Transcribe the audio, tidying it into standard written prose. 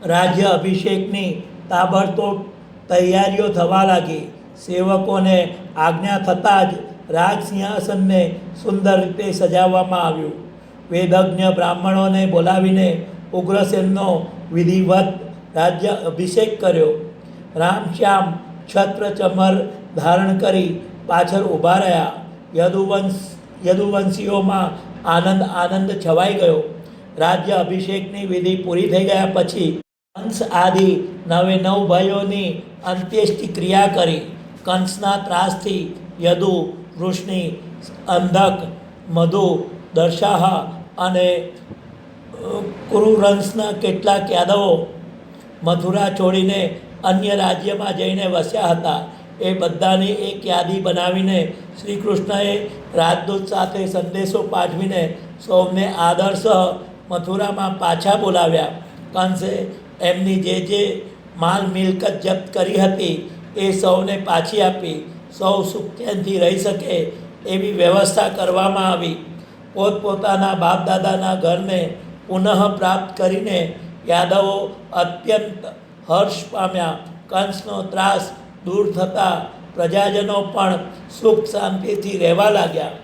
રાજ્ય અભિષેકની તાબડતોડ તૈયારીઓ થવા લાગી. સેવકોને આજ્ઞા થતાં જ રાજ સિંહાસનને સુંદર રીતે સજાવવામાં આવ્યું. વેદજ્ઞ બ્રાહ્મણોને બોલાવીને ઉગ્રસેનનો વિધિવત રાજ્ય અભિષેક કર્યો. રામશ્યામ છત્ર ચમર ધારણ કરી પાછળ ઊભા રહ્યા. યદુવંશીઓમાં આનંદ છવાઈ ગયો. રાજ્ય અભિષેકની વિધિ પૂરી થઈ ગયા પછી કંસ આદિ 9 ભાઈઓની અંત્યેષ્ટિ ક્રિયા કરી. કંસના ત્રાસથી યદુ, વૃષ્ણિ, અંધક, મધુ, દર્શાહ અને કુરુવંશના કેટલાક યાદવો મથુરા છોડીને અન્ય રાજ્યમાં જઈને વસ્યા હતા. એ બધાની એક યાદી બનાવીને શ્રી કૃષ્ણએ રાજદૂત સાથે સંદેશો પાઠવીને સૌને આદરસહ મથુરામાં પાછા બોલાવ્યા. કંસે એમની જે માલ મિલકત જપ્ત કરી હતી એ સૌને પાછી આપી. સૌ સુખચેનથી રહી શકે એવી વ્યવસ્થા કરવામાં આવી. પોતપોતાના બાપદાદાના ઘરને પુનઃ પ્રાપ્ત કરીને યાદવો અત્યંત હર્ષ પામ્યા. કંસનો ત્રાસ દૂર થતાં પ્રજાજનો પણ સુખ શાંતિથી રહેવા લાગ્યા.